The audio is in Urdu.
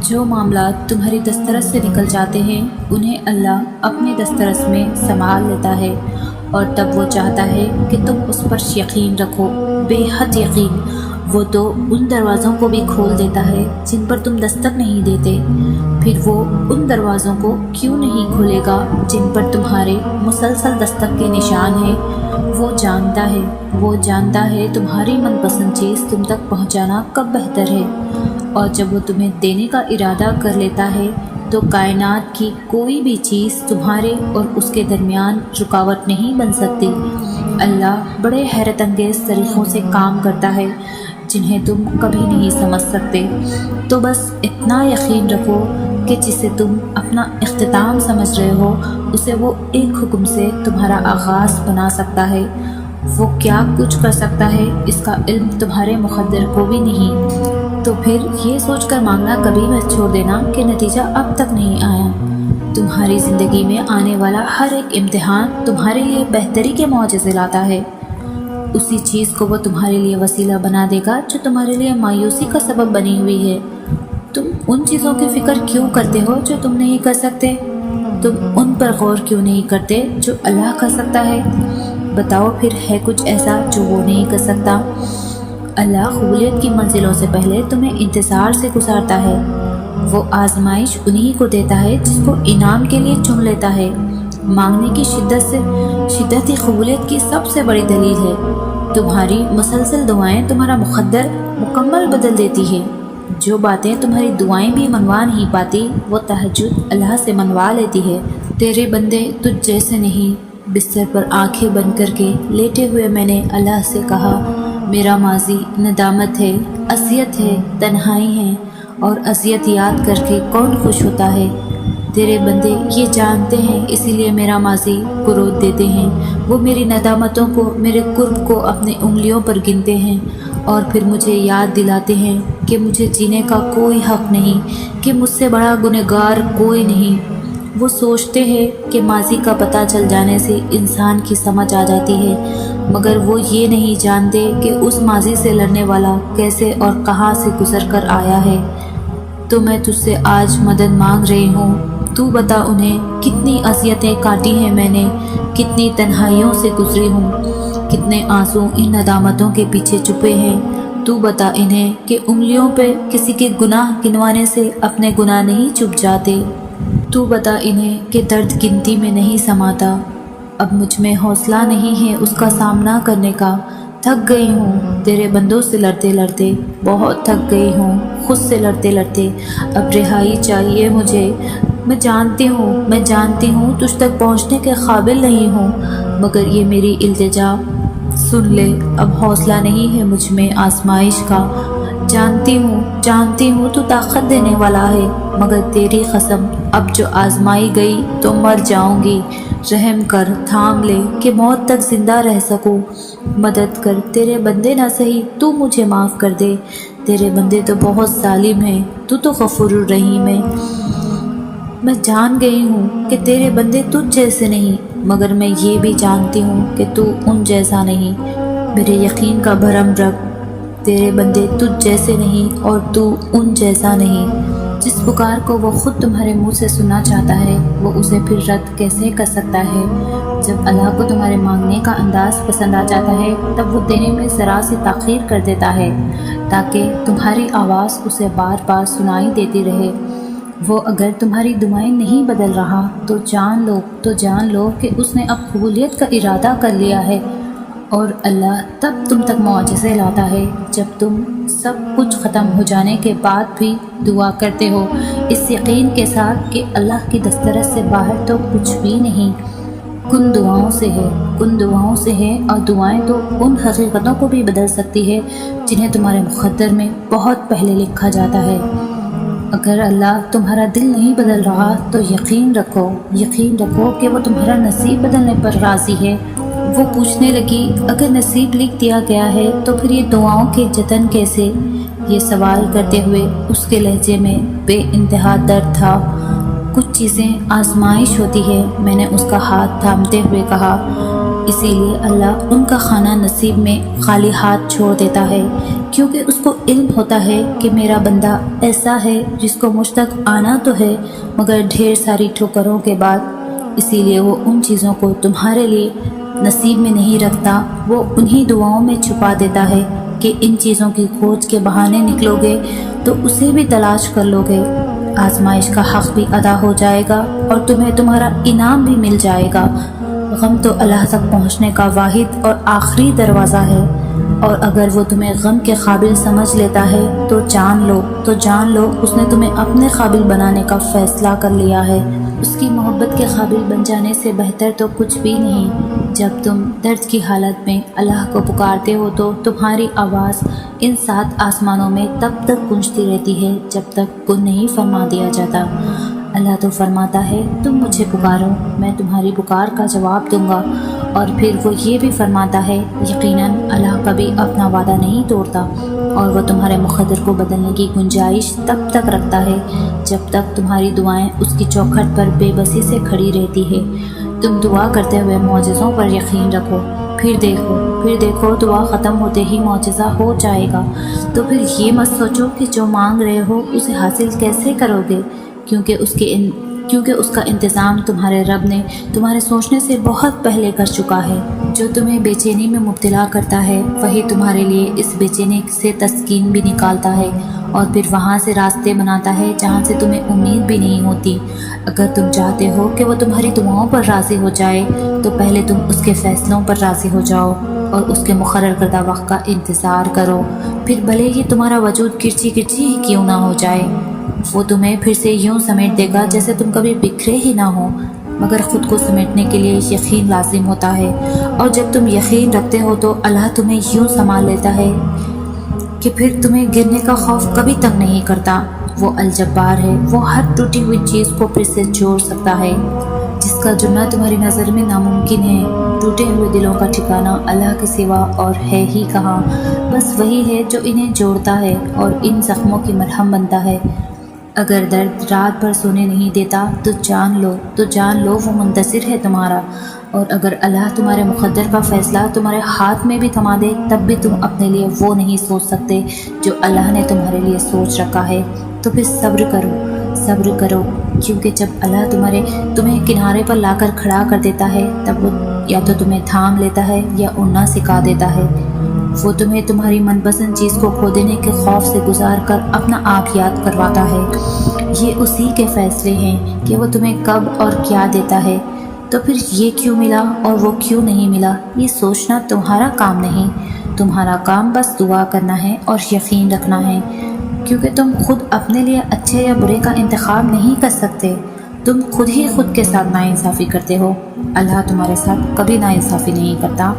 جو معاملات تمہاری دسترس سے نکل جاتے ہیں انہیں اللہ اپنے دسترس میں سنبھال لیتا ہے، اور تب وہ چاہتا ہے کہ تم اس پر یقین رکھو، بے حد یقین۔ وہ تو ان دروازوں کو بھی کھول دیتا ہے جن پر تم دستک نہیں دیتے، پھر وہ ان دروازوں کو کیوں نہیں کھولے گا جن پر تمہارے مسلسل دستک کے نشان ہیں۔ وہ جانتا ہے تمہاری من پسند چیز تم تک پہنچانا کب بہتر ہے، اور جب وہ تمہیں دینے کا ارادہ کر لیتا ہے تو کائنات کی کوئی بھی چیز تمہارے اور اس کے درمیان رکاوٹ نہیں بن سکتی۔ اللہ بڑے حیرت انگیز طریقوں سے کام کرتا ہے جنہیں تم کبھی نہیں سمجھ سکتے۔ تو بس اتنا یقین رکھو کہ جسے تم اپنا اختتام سمجھ رہے ہو اسے وہ ایک حکم سے تمہارا آغاز بنا سکتا ہے۔ وہ کیا کچھ کر سکتا ہے اس کا علم تمہارے مقدر کو بھی نہیں۔ تو پھر یہ سوچ کر مانگنا کبھی مت چھوڑ دینا کہ نتیجہ اب تک نہیں آیا۔ تمہاری زندگی میں آنے والا ہر ایک امتحان تمہارے لیے بہتری کے معجزے لاتا ہے۔ اسی چیز کو وہ تمہارے لیے وسیلہ بنا دے گا جو تمہارے لیے مایوسی کا سبب بنی ہوئی ہے۔ تم ان چیزوں کی فکر کیوں کرتے ہو جو تم نہیں کر سکتے؟ تم ان پر غور کیوں نہیں کرتے جو اللہ کر سکتا ہے؟ بتاؤ پھر ہے کچھ ایسا جو وہ نہیں کر سکتا؟ اللہ قبولیت کی منزلوں سے پہلے تمہیں انتظار سے گزارتا ہے۔ وہ آزمائش انہی کو دیتا ہے جس کو انعام کے لیے چن لیتا ہے۔ مانگنے کی شدت ہی قبولیت کی سب سے بڑی دلیل ہے۔ تمہاری مسلسل دعائیں تمہارا مقدر مکمل بدل دیتی ہے۔ جو باتیں تمہاری دعائیں بھی منوا نہیں پاتی وہ تہجد اللہ سے منوا لیتی ہے۔ تیرے بندے تجھ جیسے نہیں۔ بستر پر آنکھیں بند کر کے لیٹے ہوئے میں نے اللہ سے کہا، میرا ماضی ندامت ہے، اذیت ہے، تنہائی ہے، اور اذیت یاد کر کے کون خوش ہوتا ہے؟ تیرے بندے یہ جانتے ہیں، اسی لیے میرا ماضی قروت دیتے ہیں۔ وہ میری ندامتوں کو، میرے قرب کو اپنی انگلیوں پر گنتے ہیں، اور پھر مجھے یاد دلاتے ہیں کہ مجھے جینے کا کوئی حق نہیں، کہ مجھ سے بڑا گنہگار کوئی نہیں۔ وہ سوچتے ہیں کہ ماضی کا پتہ چل جانے سے انسان کی سمجھ آ جاتی ہے، مگر وہ یہ نہیں جانتے کہ اس ماضی سے لڑنے والا کیسے اور کہاں سے گزر کر آیا ہے۔ تو میں تجھ سے آج مدد مانگ رہی ہوں، تو بتا انہیں کتنی اذیتیں کاٹی ہیں میں نے، کتنی تنہائیوں سے گزری ہوں، کتنے آنسو ان ندامتوں کے پیچھے چھپے ہیں۔ تو بتا انہیں کہ انگلیوں پہ کسی کے گناہ گنوانے سے اپنے گناہ نہیں چھپ جاتے۔ تو بتا انہیں کہ درد گنتی میں نہیں سماتا۔ اب مجھ میں حوصلہ نہیں ہے اس کا سامنا کرنے کا۔ تھک گئی ہوں تیرے بندوں سے لڑتے لڑتے، بہت تھک گئی ہوں خود سے لڑتے لڑتے۔ اب رہائی چاہیے مجھے۔ میں جانتی ہوں تجھ تک پہنچنے کے قابل نہیں ہوں، مگر یہ میری التجا سن لے۔ اب حوصلہ نہیں ہے مجھ میں آزمائش کا۔ جانتی ہوں تو طاقت دینے والا ہے، مگر تیری قسم اب جو آزمائی گئی تو مر جاؤں گی۔ رحم کر، تھام لے کہ موت تک زندہ رہ سکوں۔ مدد کر، تیرے بندے نہ سہی تو مجھے معاف کر دے۔ تیرے بندے تو بہت ظالم ہیں، تو غفور الرحیم ہے۔ میں جان گئی ہوں کہ تیرے بندے تجھ جیسے نہیں، مگر میں یہ بھی جانتی ہوں کہ تو ان جیسا نہیں۔ میرے یقین کا بھرم رکھ، تیرے بندے تجھ جیسے نہیں اور تو ان جیسا نہیں۔ جس پکار کو وہ خود تمہارے منہ سے سننا چاہتا ہے وہ اسے پھر رد کیسے کر سکتا ہے؟ جب اللہ کو تمہارے مانگنے کا انداز پسند آ جاتا ہے تب وہ دینے میں ذرا سی تاخیر کر دیتا ہے تاکہ تمہاری آواز اسے بار بار سنائی دیتی رہے۔ وہ اگر تمہاری دعائیں نہیں بدل رہا تو جان لو کہ اس نے اب قبولیت کا ارادہ کر لیا ہے، اور اللہ تب تم تک معجزے لاتا ہے جب تم سب کچھ ختم ہو جانے کے بعد بھی دعا کرتے ہو، اس یقین کے ساتھ کہ اللہ کی دسترس سے باہر تو کچھ بھی نہیں۔ کن دعاؤں سے ہے، اور دعائیں تو ان حقیقتوں کو بھی بدل سکتی ہے جنہیں تمہارے مقدر میں بہت پہلے لکھا جاتا ہے۔ اگر اللہ تمہارا دل نہیں بدل رہا تو یقین رکھو کہ وہ تمہارا نصیب بدلنے پر راضی ہے۔ وہ پوچھنے لگی، اگر نصیب لکھ دیا گیا ہے تو پھر یہ دعاؤں کے جتن کیسے؟ یہ سوال کرتے ہوئے اس کے لہجے میں بے انتہا درد تھا۔ کچھ چیزیں آزمائش ہوتی ہے، میں نے اس کا ہاتھ تھامتے ہوئے کہا۔ اسی لیے اللہ ان کا کھانا نصیب میں خالی ہاتھ چھوڑ دیتا ہے، کیونکہ اس کو علم ہوتا ہے کہ میرا بندہ ایسا ہے جس کو مجھ تک آنا تو ہے مگر ڈھیر ساری ٹھوکروں کے بعد، اسی لیے وہ ان چیزوں کو تمہارے لیے نصیب میں نہیں رکھتا، وہ انہی دعاؤں میں چھپا دیتا ہے کہ ان چیزوں کی کھوج کے بہانے نکلو گے تو اسے بھی تلاش کر لو گے، آزمائش کا حق بھی ادا ہو جائے گا اور تمہیں تمہارا انعام بھی مل جائے گا۔ غم تو اللہ تک پہنچنے کا واحد اور آخری دروازہ ہے، اور اگر وہ تمہیں غم کے قابل سمجھ لیتا ہے تو جان لو اس نے تمہیں اپنے قابل بنانے کا فیصلہ کر لیا ہے۔ اس کی محبت کے قابل بن جانے سے بہتر تو کچھ بھی نہیں۔ جب تم درد کی حالت میں اللہ کو پکارتے ہو تو تمہاری آواز ان 7 آسمانوں میں تب تک گونجتی رہتی ہے جب تک کن نہیں فرما دیا جاتا۔ اللہ تو فرماتا ہے تم مجھے پکارو، میں تمہاری پکار کا جواب دوں گا، اور پھر وہ یہ بھی فرماتا ہے یقیناً اللہ کبھی اپنا وعدہ نہیں توڑتا، اور وہ تمہارے مقدر کو بدلنے کی گنجائش تب تک رکھتا ہے جب تک تمہاری دعائیں اس کی چوکھٹ پر بے بسی سے کھڑی رہتی ہے۔ تم دعا کرتے ہوئے معجزوں پر یقین رکھو، پھر دیکھو دعا ختم ہوتے ہی معجزہ ہو جائے گا، تو پھر یہ مت سوچو کہ جو مانگ رہے ہو اسے حاصل کیسے کرو گے، کیونکہ اس کا انتظام تمہارے رب نے تمہارے سوچنے سے بہت پہلے کر چکا ہے۔ جو تمہیں بے چینی میں مبتلا کرتا ہے وہی تمہارے لیے اس بے چینی سے تسکین بھی نکالتا ہے، اور پھر وہاں سے راستے بناتا ہے جہاں سے تمہیں امید بھی نہیں ہوتی۔ اگر تم چاہتے ہو کہ وہ تمہاری دعاؤں پر راضی ہو جائے تو پہلے تم اس کے فیصلوں پر راضی ہو جاؤ اور اس کے مقرر کردہ وقت کا انتظار کرو، پھر بھلے ہی تمہارا وجود کرچی ہی کیوں نہ ہو جائے، وہ تمہیں پھر سے یوں سمیٹ دے گا جیسے تم کبھی بکھرے ہی نہ ہو۔ مگر خود کو سمیٹنے کے لیے یقین لازم ہوتا ہے، اور جب تم یقین رکھتے ہو تو اللہ تمہیں یوں سنبھال لیتا ہے کہ پھر تمہیں گرنے کا خوف کبھی تک نہیں کرتا۔ وہ الجبار ہے، وہ ہر ٹوٹی ہوئی چیز کو پھر سے جوڑ سکتا ہے، جس کا جڑنا تمہاری نظر میں ناممکن ہے۔ ٹوٹے ہوئے دلوں کا ٹھکانہ اللہ کے سوا اور ہے ہی کہاں، بس وہی ہے جو انہیں جوڑتا ہے اور ان زخموں کی مرہم بنتا ہے۔ اگر درد رات بھر سونے نہیں دیتا تو جان لو وہ منتصر ہے تمہارا، اور اگر اللہ تمہارے مقدر کا فیصلہ تمہارے ہاتھ میں بھی تھما دے تب بھی تم اپنے لیے وہ نہیں سوچ سکتے جو اللہ نے تمہارے لیے سوچ رکھا ہے۔ تو پھر صبر کرو، کیونکہ جب اللہ تمہیں کنارے پر لا کر کھڑا کر دیتا ہے تب وہ یا تو تمہیں تھام لیتا ہے یا اڑنا سکھا دیتا ہے۔ وہ تمہیں تمہاری من پسند چیز کو کھو دینے کے خوف سے گزار کر اپنا آپ یاد کرواتا ہے۔ یہ اسی کے فیصلے ہیں کہ وہ تمہیں کب اور کیا دیتا ہے، تو پھر یہ کیوں ملا اور وہ کیوں نہیں ملا یہ سوچنا تمہارا کام نہیں، تمہارا کام بس دعا کرنا ہے اور یقین رکھنا ہے، کیونکہ تم خود اپنے لیے اچھے یا برے کا انتخاب نہیں کر سکتے، تم خود ہی خود کے ساتھ ناانصافی کرتے ہو، اللہ تمہارے ساتھ کبھی ناانصافی نہیں کرتا۔